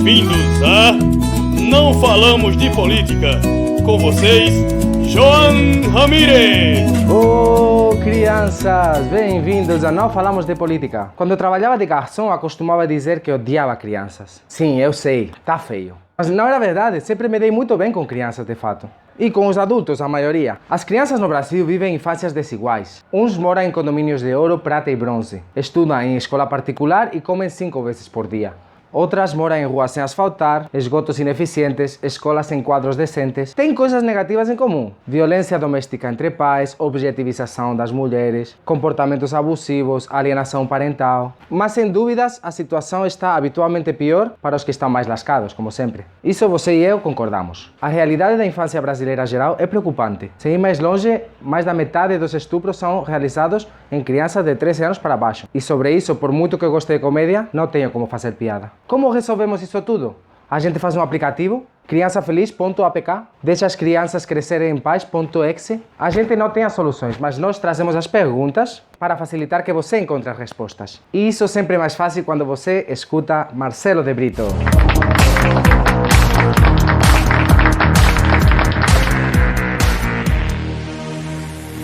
Bem-vindos a Não Falamos de Política. Com vocês, Joan Ramírez. Oh, crianças, bem-vindos a Não Falamos de Política. Quando eu trabalhava de garçom, acostumava dizer que odiava crianças. Sim, eu sei, tá feio. Mas não era verdade, sempre me dei muito bem com crianças de fato. E com os adultos, a maioria. As crianças no Brasil vivem infâncias desiguais. Uns moram em condomínios de ouro, prata e bronze. Estudam em escola particular e comem 5 vezes por dia. Outras moram em ruas sem asfaltar, esgotos ineficientes, escolas sem quadros decentes. Tem coisas negativas em comum. Violência doméstica entre pais, objetivização das mulheres, comportamentos abusivos, alienação parental. Mas sem dúvidas, a situação está habitualmente pior para os que estão mais lascados, como sempre. Isso você e eu concordamos. A realidade da infância brasileira geral é preocupante. Sem ir mais longe, mais da metade dos estupros são realizados em crianças de 13 anos para baixo. E sobre isso, por muito que eu goste de comédia, não tenho como fazer piada. Como resolvemos isso tudo? A gente faz um aplicativo, criançafeliz.apk, deixa as crianças crescerem em paz.exe. A gente não tem as soluções, mas nós trazemos as perguntas para facilitar que você encontre as respostas. E isso sempre é mais fácil quando você escuta Marcelo de Brito.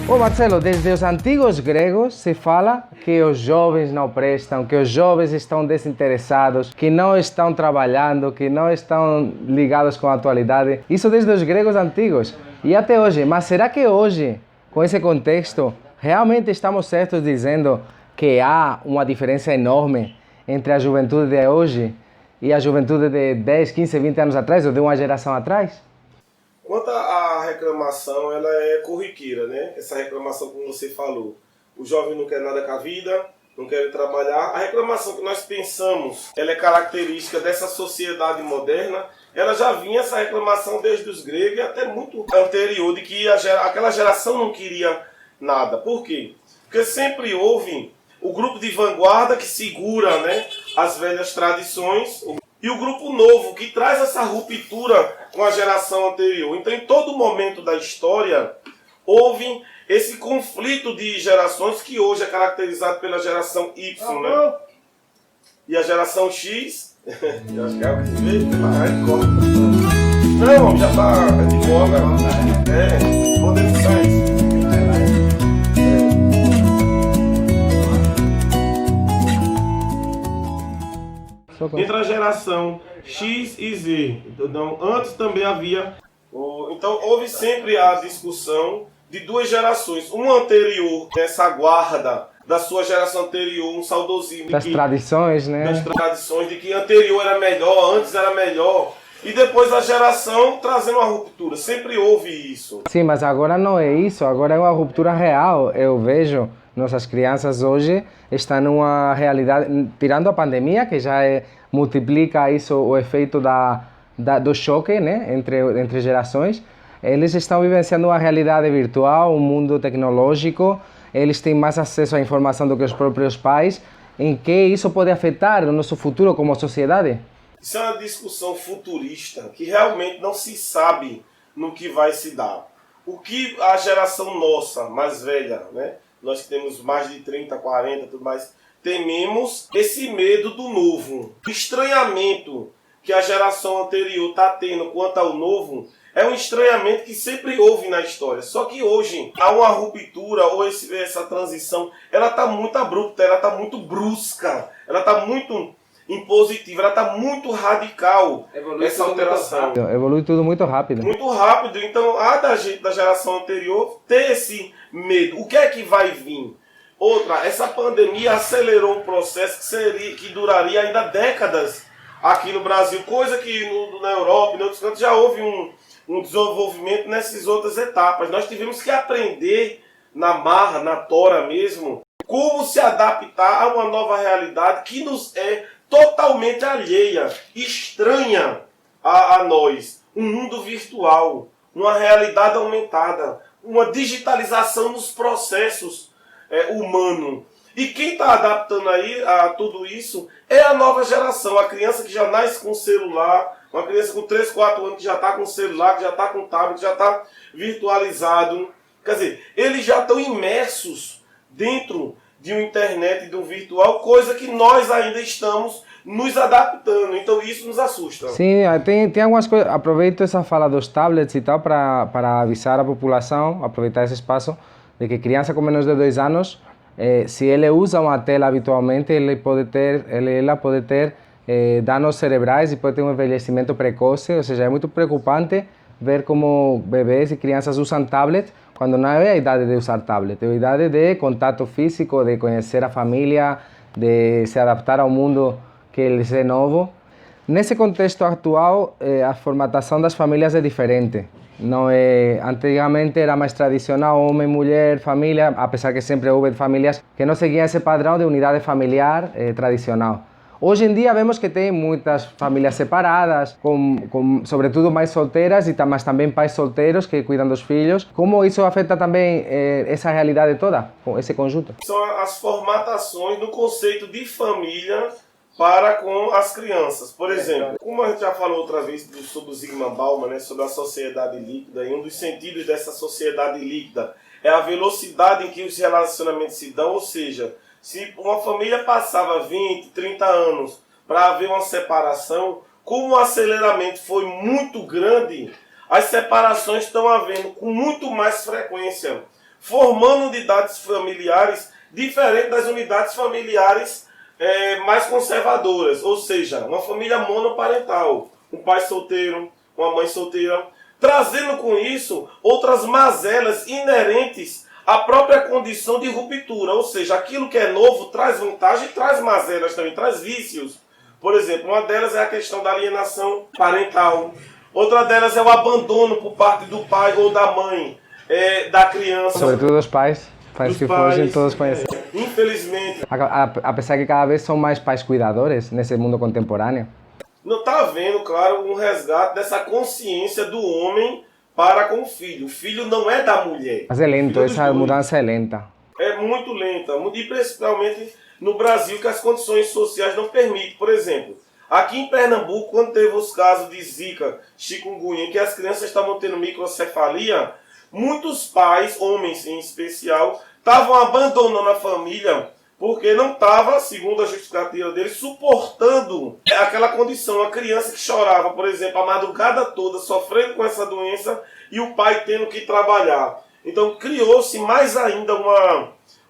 Ô Marcelo, desde os antigos gregos se fala que os jovens não prestam, que os jovens estão desinteressados, que não estão trabalhando, que não estão ligados com a atualidade. Isso desde os gregos antigos e até hoje. Mas será que hoje, com esse contexto, realmente estamos certos dizendo que há uma diferença enorme entre a juventude de hoje e a juventude de 10, 15, 20 anos atrás ou de uma geração atrás? Quanto à reclamação, ela é corriqueira, né? Essa reclamação, como você falou, o jovem não quer nada com a vida, não quer trabalhar. A reclamação que nós pensamos, ela é característica dessa sociedade moderna. Ela já vinha, essa reclamação, desde os gregos e até muito anterior, de que aquela geração não queria nada. Por quê? Porque sempre houve o grupo de vanguarda que segura, né, as velhas tradições, e o grupo novo, que traz essa ruptura com a geração anterior. Então, em todo momento da história, houve esse conflito de gerações que hoje é caracterizado pela geração Y, né? E a geração X... eu acho que é o que veio pela corta. Não, já está de moda. Podemos sair. Entre a geração X e Z. Então, antes também havia... Então, houve sempre a discussão de duas gerações. Uma anterior, essa guarda da sua geração anterior, um saudosismo. Das tradições, né? Das tradições, de que anterior era melhor, antes era melhor. E depois a geração trazendo uma ruptura. Sempre houve isso. Sim, mas agora não é isso. Agora é uma ruptura real. Eu vejo... Nossas crianças hoje estão numa realidade, tirando a pandemia, que já multiplica isso, o efeito do choque, né, entre gerações, eles estão vivenciando uma realidade virtual, um mundo tecnológico, eles têm mais acesso à informação do que os próprios pais. Em que isso pode afetar o nosso futuro como sociedade? Isso é uma discussão futurista, que realmente não se sabe no que vai se dar. O que a geração nossa, mais velha, né? Nós que temos mais de 30, 40, tudo mais, tememos esse medo do novo. O estranhamento que a geração anterior está tendo quanto ao novo é um estranhamento que sempre houve na história. Só que hoje há uma ruptura, ou essa transição, ela está muito abrupta, ela está muito brusca, ela está muito impositiva, ela está muito radical, essa alteração. Evolui tudo muito rápido. Muito rápido, então há da geração anterior ter esse medo. O que é que vai vir? Outra, essa pandemia acelerou um processo que duraria ainda décadas aqui no Brasil, coisa que na Europa e em outros cantos já houve um desenvolvimento nessas outras etapas. Nós tivemos que aprender na marra, na tora mesmo, como se adaptar a uma nova realidade que nos é totalmente alheia, estranha a nós. Um mundo virtual, uma realidade aumentada, uma digitalização nos processos humanos. E quem está adaptando aí a tudo isso é a nova geração, a criança que já nasce com celular, uma criança com 3, 4 anos que já está com celular, que já está com tablet, que já está virtualizado. Quer dizer, eles já estão imersos dentro de uma internet e de um virtual, coisa que nós ainda estamos nos adaptando. Então isso nos assusta. Sim, tem algumas coisas. Aproveito essa fala dos tablets e tal para avisar a população, aproveitar esse espaço, de que criança com menos de 2 anos, se ele usa uma tela habitualmente, ela pode ter danos cerebrais e pode ter um envelhecimento precoce, ou seja, é muito preocupante ver como bebês e crianças usam tablet quando não é a idade de usar tablet, é a idade de contato físico, de conhecer a família, de se adaptar ao mundo que lhes é novo. Nesse contexto atual, a formatação das famílias é diferente. Não é, antigamente era mais tradicional homem, mulher, família, apesar que sempre houve famílias que não seguiam esse padrão de unidade familiar tradicional. Hoje em dia vemos que tem muitas famílias separadas, sobretudo mães solteiras, mas também pais solteiros que cuidam dos filhos. Como isso afeta também essa realidade toda, esse conjunto? São as formatações no conceito de família para com as crianças. Por exemplo, como a gente já falou outra vez sobre o Zygmunt Bauman, né, sobre a sociedade líquida, e um dos sentidos dessa sociedade líquida é a velocidade em que os relacionamentos se dão, ou seja, se uma família passava 20, 30 anos para haver uma separação, como o aceleramento foi muito grande, as separações estão havendo com muito mais frequência, formando unidades familiares diferentes das unidades familiares mais conservadoras, ou seja, uma família monoparental, um pai solteiro, uma mãe solteira, trazendo com isso outras mazelas inerentes à própria condição de ruptura, ou seja, aquilo que é novo traz vantagem e traz mazelas também, traz vícios. Por exemplo, uma delas é a questão da alienação parental, outra delas é o abandono por parte do pai ou da mãe da criança. Sobretudo dos pais. Pais que fogem, todos conhecem. Infelizmente. Apesar que cada vez são mais pais cuidadores nesse mundo contemporâneo. Não está havendo, claro, um resgate dessa consciência do homem para com o filho. O filho não é da mulher. Mas é lento, essa mudança é lenta. É muito lenta, e principalmente no Brasil, que as condições sociais não permitem. Por exemplo, aqui em Pernambuco, quando teve os casos de Zika, chikungunya, em que as crianças estavam tendo microcefalia, muitos pais, homens em especial, estavam abandonando a família porque não estava, segundo a justificativa deles, suportando aquela condição. A criança que chorava, por exemplo, a madrugada toda, sofrendo com essa doença e o pai tendo que trabalhar. Então criou-se mais ainda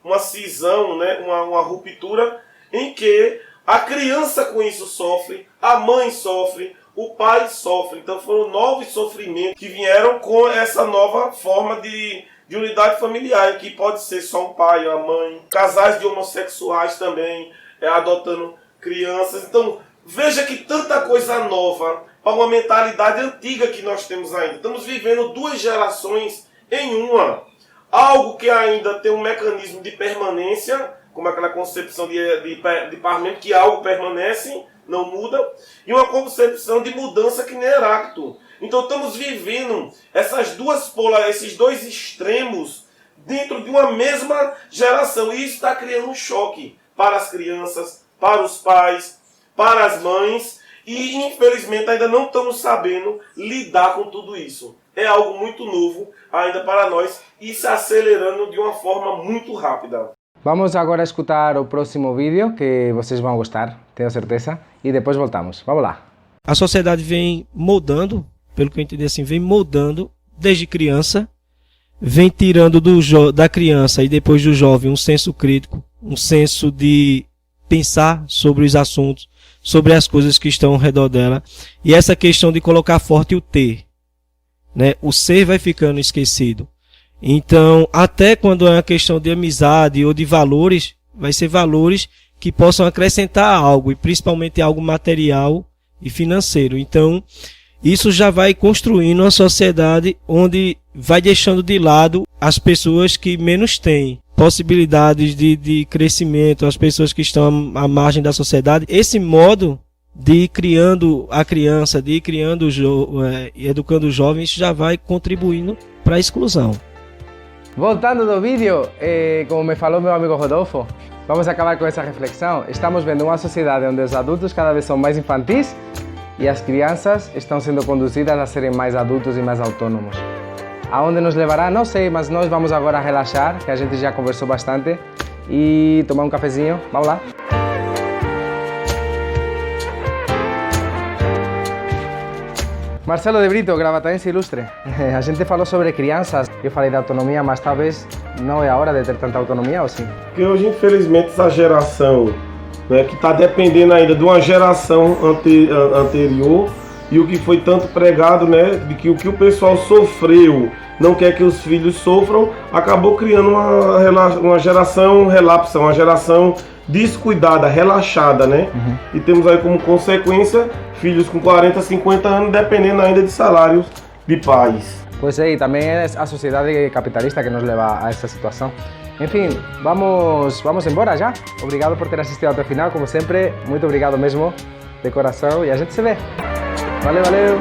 uma cisão, né? uma ruptura em que a criança com isso sofre, a mãe sofre, o pai sofre. Então foram novos sofrimentos que vieram com essa nova forma de unidade familiar, que pode ser só um pai, uma mãe, casais de homossexuais também, adotando crianças. Então veja que tanta coisa nova para uma mentalidade antiga que nós temos ainda. Estamos vivendo 2 gerações em uma. Algo que ainda tem um mecanismo de permanência, como aquela concepção de parlamento, que algo permanece, não muda, e uma concepção de mudança que nem Heráclito. Então estamos vivendo esses 2 extremos dentro de uma mesma geração, e isso está criando um choque para as crianças, para os pais, para as mães, e infelizmente ainda não estamos sabendo lidar com tudo isso. É algo muito novo ainda para nós e se acelerando de uma forma muito rápida. Vamos agora escutar o próximo vídeo, que vocês vão gostar, tenho certeza, e depois voltamos. Vamos lá. A sociedade vem moldando, pelo que eu entendi assim, vem moldando desde criança, vem tirando da criança e depois do jovem um senso crítico, um senso de pensar sobre os assuntos, sobre as coisas que estão ao redor dela, e essa questão de colocar forte o ter, né? O ser vai ficando esquecido. Então, até quando é uma questão de amizade ou de valores, vai ser valores que possam acrescentar algo, e principalmente algo material e financeiro. Então, isso já vai construindo uma sociedade onde vai deixando de lado as pessoas que menos têm possibilidades de crescimento, as pessoas que estão à margem da sociedade. Esse modo de ir criando a criança, de ir criando e educando os jovens, já vai contribuindo para a exclusão. Voltando do vídeo, como me falou meu amigo Rodolfo, vamos acabar com essa reflexão. Estamos vendo uma sociedade onde os adultos cada vez são mais infantis e as crianças estão sendo conduzidas a serem mais adultos e mais autônomos. Aonde nos levará? Não sei, mas nós vamos agora relaxar, que a gente já conversou bastante, e tomar um cafezinho. Vamos lá? Marcelo de Brito, gravataense ilustre. A gente falou sobre crianças, eu falei da autonomia, mas talvez não é a hora de ter tanta autonomia, ou sim? Porque hoje, infelizmente, essa geração, né, que está dependendo ainda de uma geração anterior e o que foi tanto pregado, né, de que o que o pessoal sofreu não quer que os filhos sofram, acabou criando uma geração relapsa, uma geração descuidada, relaxada, né? E temos aí como consequência filhos com 40, 50 anos dependendo ainda de salários de pais. Pois é, e também é a sociedade capitalista que nos leva a essa situação. Enfim, vamos embora já. Obrigado por ter assistido até o final, como sempre. Muito obrigado mesmo, de coração, e a gente se vê. Valeu, valeu!